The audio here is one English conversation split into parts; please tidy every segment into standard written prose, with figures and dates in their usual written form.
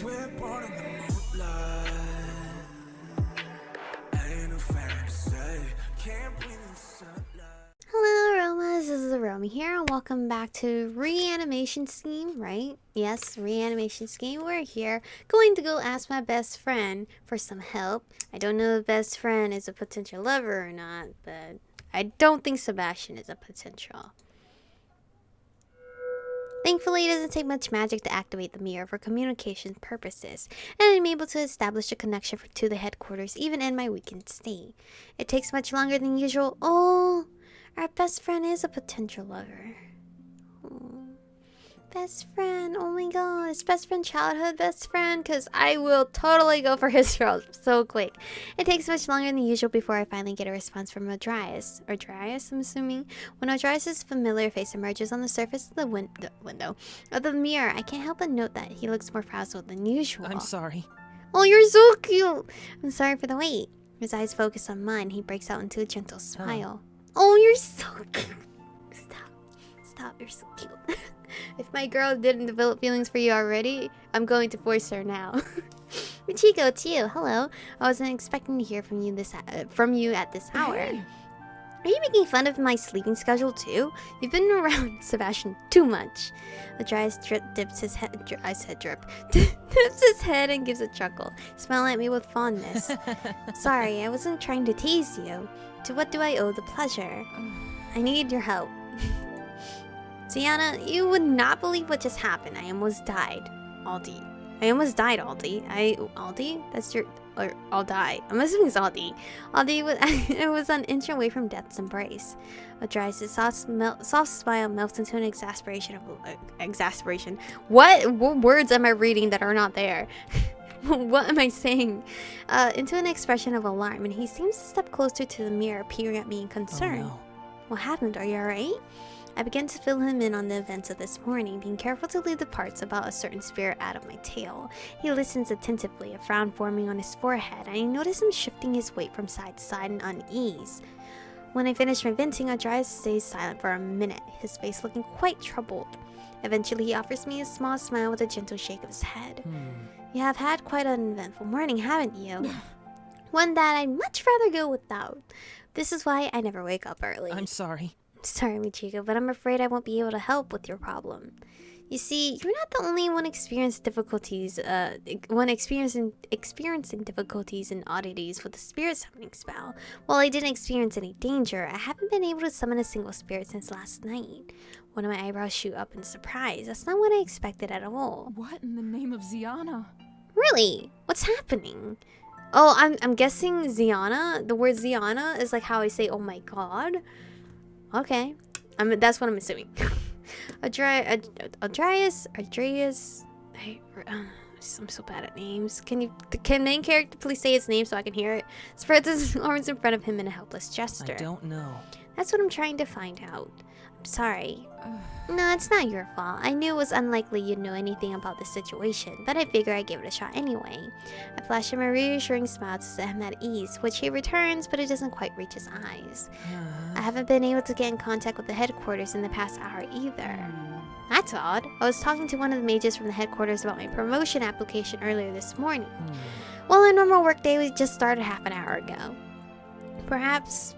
We're born in the moonlight. Ain't no fair to say. Can't breathe in the sunlight. Hello, Aromas. This is Aromie here, and welcome back to Reanimation Scheme, right? Yes, Reanimation Scheme. We're here going to go ask my best friend for some help. I don't know if best friend is a potential lover or not, but I don't think Sebastian is a potential. Thankfully, it doesn't take much magic to activate the mirror for communication purposes, and I'm able to establish a connection to the headquarters even in my weakened state. It takes much longer than usual. Oh, our best friend is a potential lover. Oh, best friend, oh my gosh, best friend, childhood best friend, because I will totally go for his role so quick. It takes much longer than usual before I finally get a response from Adrias. Or Dryas, I'm assuming. When Adrias' familiar face emerges on the surface of the window of the mirror, I can't help but note that he looks more frazzled than usual. I'm sorry. Oh, you're so cute! I'm sorry for the wait. His eyes focus on mine. He breaks out into a gentle smile. Oh, you're so cute. Stop, you're so cute. If my girl didn't develop feelings for you already, I'm going to force her now. Michiko, it's you. Hello. I wasn't expecting to hear from you at this hour. Hey. Are you making fun of my sleeping schedule too? You've been around Sebastian too much. Adrias dips his head. I said drip. Dips his head and gives a chuckle, smiling at me with fondness. Sorry, I wasn't trying to tease you. To what do I owe the pleasure? I need your help. Ziana, you would not believe what just happened. I almost died. Aldi. I almost died, Aldi. Aldi? That's your... Or I'll die. I'm assuming it's Aldi. Aldi was... It was an inch away from death's embrace. Adrias' soft smile melts into an exasperation. What words am I reading that are not there? What am I saying? Into an expression of alarm, and he seems to step closer to the mirror, peering at me in concern. Oh, no. What happened? Are you alright? I began to fill him in on the events of this morning, being careful to leave the parts about a certain spirit out of my tale. He listens attentively, a frown forming on his forehead, and I notice him shifting his weight from side to side in unease. When I finish my venting, Adrias stays silent for a minute, his face looking quite troubled. Eventually, he offers me a small smile with a gentle shake of his head. You have had quite an eventful morning, haven't you? One that I'd much rather go without. This is why I never wake up early. I'm sorry. Sorry, Michiko, but I'm afraid I won't be able to help with your problem. You see, you're not the only one experiencing difficulties and oddities with the spirit summoning spell. While I didn't experience any danger, I haven't been able to summon a single spirit since last night. One of my eyebrows shoot up in surprise. That's not what I expected at all. What in the name of Ziana? Really? What's happening? Oh, I'm guessing Ziana. The word Ziana is like how I say, oh my god. Okay, that's what I'm assuming. Adrias. I'm so bad at names. Can main character please say his name so I can hear it? Spreads his arms in front of him in a helpless gesture. I don't know. That's what I'm trying to find out. I'm sorry. No, it's not your fault. I knew it was unlikely you'd know anything about the situation, but I figured I'd give it a shot anyway. I flash him a reassuring smile to set him at ease, which he returns, but it doesn't quite reach his eyes. I haven't been able to get in contact with the headquarters in the past hour either. That's odd. I was talking to one of the mages from the headquarters about my promotion application earlier this morning. Well, a normal workday was just started half an hour ago. Perhaps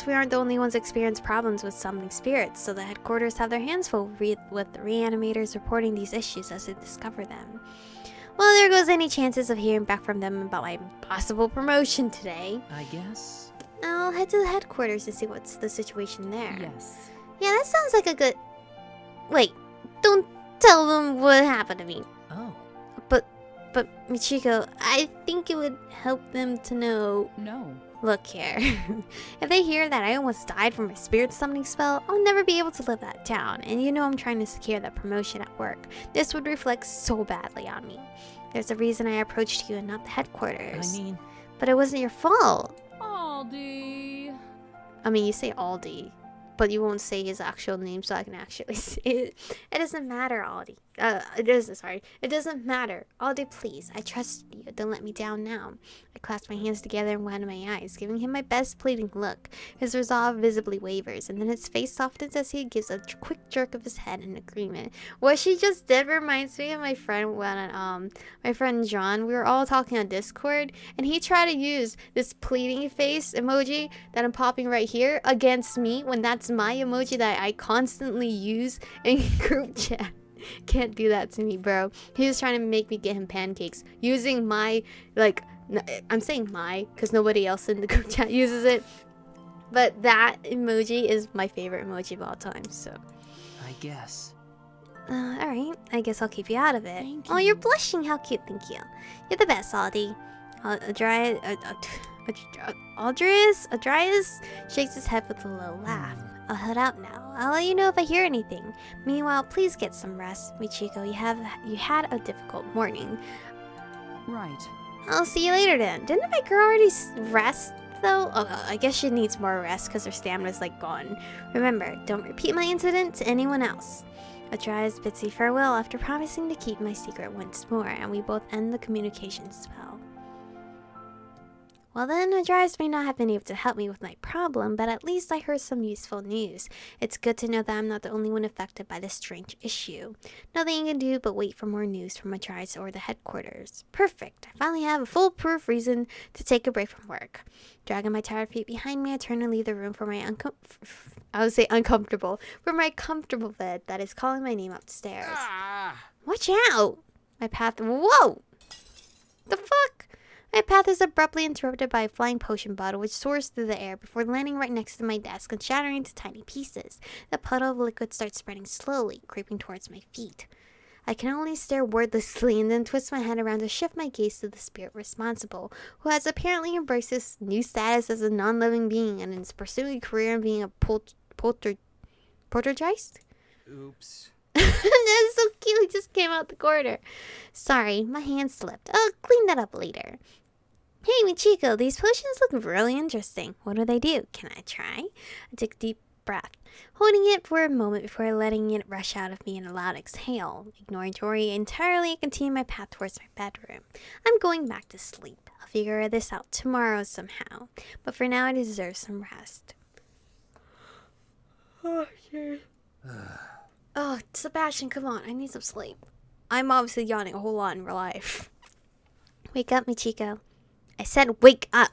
we aren't the only ones experiencing problems with summoning spirits, so the headquarters have their hands full with the reanimators reporting these issues as they discover them. Well, there goes any chances of hearing back from them about my possible promotion today. I guess. I'll head to the headquarters to see what's the situation there. Yes. Yeah, that sounds like a good... Wait, don't tell them what happened to me. Oh. But Michiko, I think it would help them to know... No. Look here, if they hear that I almost died from my spirit summoning spell, I'll never be able to live that down, and you know I'm trying to secure that promotion at work. This would reflect so badly on me. There's a reason I approached you and not the headquarters. I mean... But it wasn't your fault. Aldi. I mean, you say Aldi. but you won't say his actual name so I can actually say it. It doesn't matter, Aldi. It doesn't matter. Aldi, please. I trust you. Don't let me down now. I clasped my hands together and went my eyes, giving him my best pleading look. His resolve visibly wavers, and then his face softens as he gives a quick jerk of his head in agreement. What she just did reminds me of my friend my friend John. We were all talking on Discord, and he tried to use this pleading face emoji that I'm popping right here against me when that's my emoji that I constantly use in group chat. Can't do that to me, bro. He was trying to make me get him pancakes using my, I'm saying my because nobody else in the group chat uses it, but that emoji is my favorite emoji of all time. So I guess. alright, I guess I'll keep you out of it. Thank Oh, you're blushing. How cute. Thank you. You're the best, Aldi. Adrius shakes his head with a low laugh. I'll head out now. I'll let you know if I hear anything. Meanwhile, please get some rest. Michiko, you had a difficult morning. Right. I'll see you later then. Didn't my girl already rest though? Oh, I guess she needs more rest because her stamina's gone. Remember, don't repeat my incident to anyone else. Adrius bids me farewell after promising to keep my secret once more, and we both end the communication spell. Well then, Adrius may not have been able to help me with my problem, but at least I heard some useful news. It's good to know that I'm not the only one affected by this strange issue. Nothing I can do but wait for more news from Adrius or the headquarters. Perfect! I finally have a foolproof reason to take a break from work. Dragging my tired feet behind me, I turn to leave the room for my comfortable bed that is calling my name upstairs. Watch out! My path. Whoa! The fuck? My path is abruptly interrupted by a flying potion bottle which soars through the air before landing right next to my desk and shattering into tiny pieces. The puddle of liquid starts spreading slowly, creeping towards my feet. I can only stare wordlessly and then twist my head around to shift my gaze to the spirit responsible, who has apparently embraced his new status as a non-living being and is pursuing a career in being a poltergeist? Oops. That's so cute. He just came out the corner. Sorry, my hand slipped. I'll clean that up later. Hey, Michiko, these potions look really interesting. What do they do? Can I try? I took a deep breath, holding it for a moment before letting it rush out of me in a loud exhale. Ignoring Tori entirely, I continue my path towards my bedroom. I'm going back to sleep. I'll figure this out tomorrow somehow. But for now, I deserve some rest. Oh, shit. Oh, Sebastian, come on. I need some sleep. I'm obviously yawning a whole lot in real life. Wake up, Michiko. I said wake up.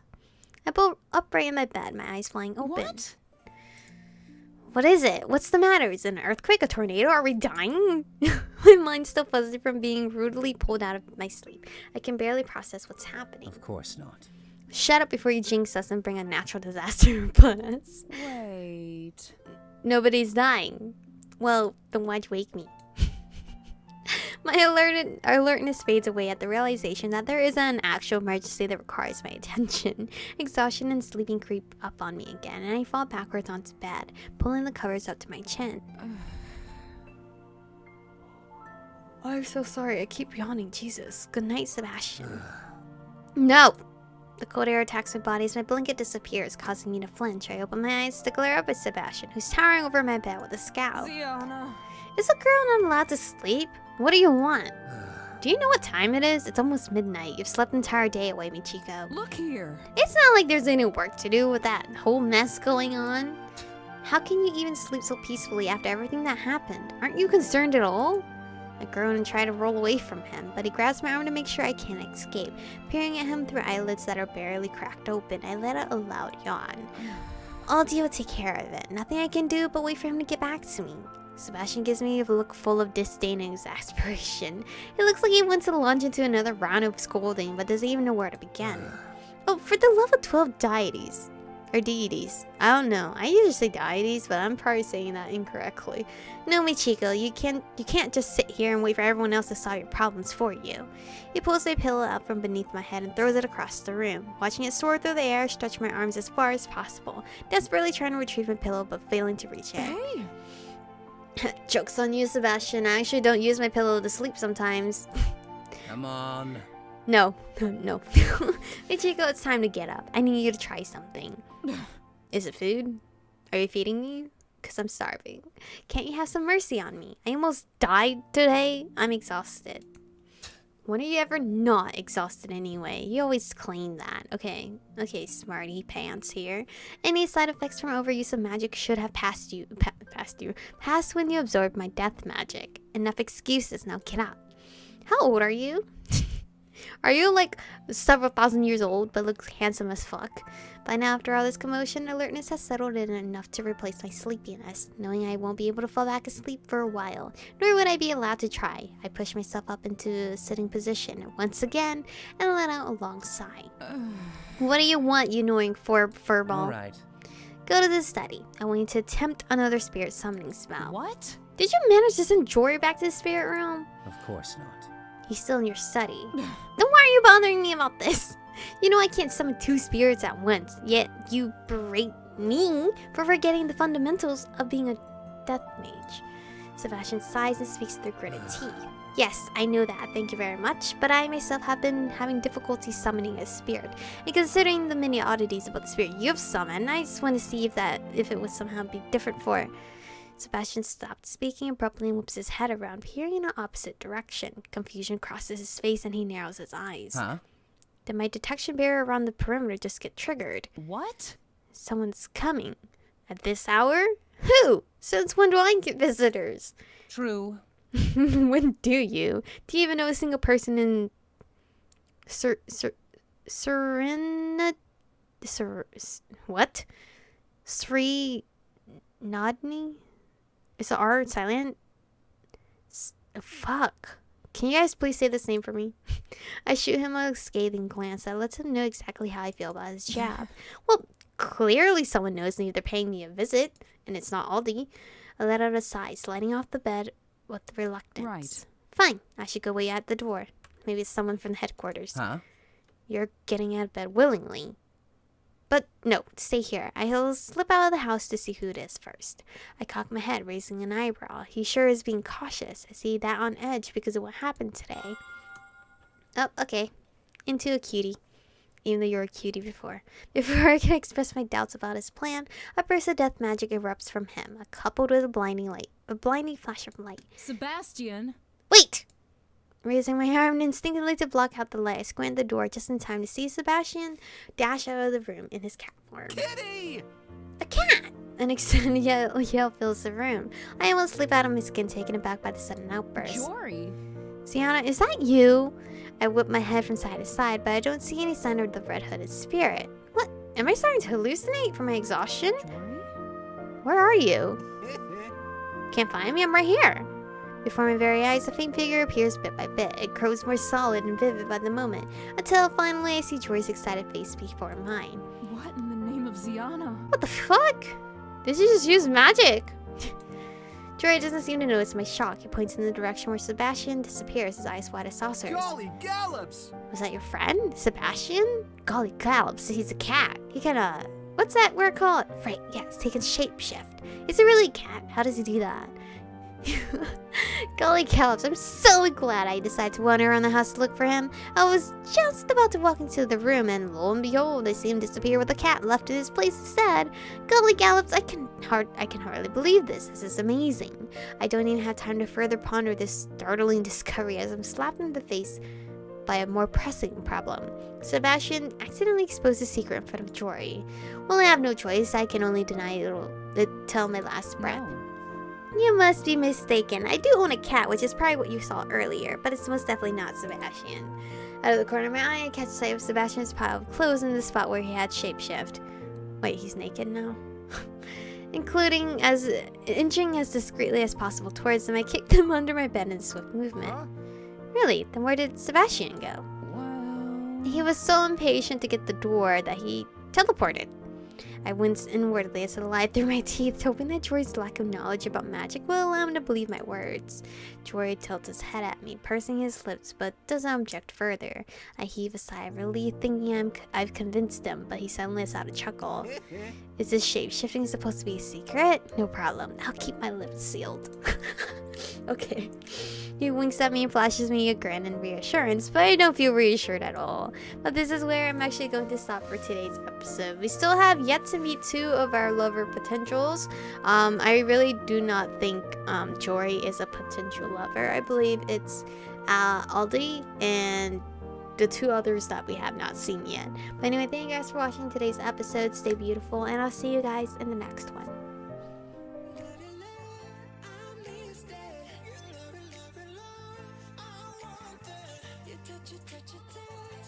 I pulled upright in my bed, my eyes flying open. What? What is it? What's the matter? Is it an earthquake, a tornado? Are we dying? My mind's still fuzzy from being rudely pulled out of my sleep. I can barely process what's happening. Of course not. Shut up before you jinx us and bring a natural disaster upon us. Wait. Nobody's dying. Well, then why'd you wake me? My alertness fades away at the realization that there is an actual emergency that requires my attention. Exhaustion and sleeping creep up on me again, and I fall backwards onto bed, pulling the covers up to my chin. I'm so sorry, I keep yawning, Jesus. Good night, Sebastian. No! The cold air attacks my body as my blanket disappears, causing me to flinch. I open my eyes to glare up at Sebastian, who's towering over my bed with a scowl. Ziana. Is a girl not allowed to sleep? What do you want? Do you know what time it is? It's almost midnight. You've slept the entire day away, Michiko. Look here. It's not like there's any work to do with that whole mess going on. How can you even sleep so peacefully after everything that happened? Aren't you concerned at all? I groan and try to roll away from him, but he grabs my arm to make sure I can't escape. Peering at him through eyelids that are barely cracked open, I let out a loud yawn. I'll deal with take care of it. Nothing I can do but wait for him to get back to me. Sebastian gives me a look full of disdain and exasperation. It looks like he wants to launch into another round of scolding, but doesn't even know where to begin. Oh, for the love of 12 deities. Or deities. I don't know. I usually say deities, but I'm probably saying that incorrectly. No, Michiko, you can't just sit here and wait for everyone else to solve your problems for you. He pulls my pillow out from beneath my head and throws it across the room. Watching it soar through the air, I stretch my arms as far as possible, desperately trying to retrieve my pillow but failing to reach it. Hey. Joke's on you, Sebastian. I actually don't use my pillow to sleep sometimes. Come on. No. Michiko, it's time to get up. I need you to try something. Is it food? Are you feeding me? Because I'm starving. Can't you have some mercy on me? I almost died today. I'm exhausted. When are you ever not exhausted anyway? You always claim that. Okay, smarty pants here. Any side effects from overuse of magic should have passed when you absorbed my death magic. Enough excuses, now get up. How old are you? Are you like several thousand years old but look handsome as fuck? By now, after all this commotion, alertness has settled in enough to replace my sleepiness, knowing I won't be able to fall back asleep for a while, nor would I be allowed to try. I push myself up into a sitting position once again and let out a long sigh. What do you want, you annoying furball? Alright. Go to the study. I want you to attempt another spirit summoning spell. What? Did you manage to send Jory back to the spirit realm? Of course not. He's still in your study. Then why are you bothering me about this? You know I can't summon 2 spirits at once, yet you berate me for forgetting the fundamentals of being a death mage. Sebastian sighs and speaks through gritted teeth. Yes, I know that, thank you very much, but I myself have been having difficulty summoning a spirit. And considering the many oddities about the spirit you've summoned, I just want to see if it would somehow be different for... Sebastian stopped speaking abruptly and whips his head around, peering in an opposite direction. Confusion crosses his face and he narrows his eyes. Huh? Did my detection barrier around the perimeter just get triggered? What? Someone's coming. At this hour? Who? Since when do I get visitors? True. When do you? Do you even know a single person in... What? Sri... Nodney? Is the R silent? Fuck. Can you guys please say this name for me? I shoot him a scathing glance that lets him know exactly how I feel about his jab. Well, clearly someone knows me if they're paying me a visit, and it's not Aldi. I let out a sigh, sliding off the bed with reluctance. Right. Fine, I should go wait at the door. Maybe it's someone from the headquarters. Huh? You're getting out of bed willingly. But no, stay here. I'll slip out of the house to see who it is first. I cock my head, raising an eyebrow. He sure is being cautious. I see that on edge because of what happened today. Oh, okay. Into a cutie. Even though you were a cutie before. Before I can express my doubts about his plan, a burst of death magic erupts from him, coupled with a blinding flash of light. Sebastian? Wait! Raising my arm instinctively to block out the light, I squint the door just in time to see Sebastian dash out of the room in his cat form. Kitty! A cat! An extended yell fills the room. I almost slip out of my skin, taken aback by the sudden outburst. Jory? Sienna, is that you? I whip my head from side to side, but I don't see any sign of the red-hooded spirit. What? Am I starting to hallucinate from my exhaustion? Jory? Where are you? Can't find me, I'm right here. Before my very eyes, a faint figure appears bit by bit. It grows more solid and vivid by the moment, until finally I see Jory's excited face before mine. What in the name of Ziana? What the fuck? Did you just use magic? Jory doesn't seem to notice my shock. He points in the direction where Sebastian disappears, his eyes wide as saucers. Golly gallops! Was that your friend? Sebastian? Golly gallops, he's a cat. He kinda... What's that word called? Right, yeah, it's taking shapeshift. Is he really a cat? How does he do that? Golly gallops, I'm so glad I decided to wander around the house to look for him. I was just about to walk into the room and lo and behold, I see him disappear with the cat left in his place instead. Golly gallops, I can hardly believe this. This is amazing. I don't even have time to further ponder this startling discovery as I'm slapped in the face by a more pressing problem. Sebastian accidentally exposed a secret in front of Jory. Well, I have no choice. I can only deny it till my last breath. No. You must be mistaken. I do own a cat, which is probably what you saw earlier, but it's most definitely not Sebastian. Out of the corner of my eye, I catch sight of Sebastian's pile of clothes in the spot where he had shapeshift. Wait, he's naked now? Inching as discreetly as possible towards him, I kicked him under my bed in swift movement. Huh? Really? Then where did Sebastian go? Well... He was so impatient to get the door that he teleported. I winced inwardly as I lied through my teeth, hoping that Jory's lack of knowledge about magic will allow him to believe my words. Jory tilts his head at me, pursing his lips, but doesn't object further. I heave a sigh of relief, thinking I've convinced him, but he suddenly lets out a chuckle. Is this shape-shifting supposed to be a secret? No problem. I'll keep my lips sealed. Okay. He winks at me and flashes me a grin and reassurance, but I don't feel reassured at all. But this is where I'm actually going to stop for today's episode. We still have yet to meet two of our lover potentials. I really do not think Jory is a potential lover. I believe it's Aldi and the two others that we have not seen yet. But anyway, thank you guys for watching today's episode. Stay beautiful, and I'll see you guys in the next one. touch it, touch it, touch it.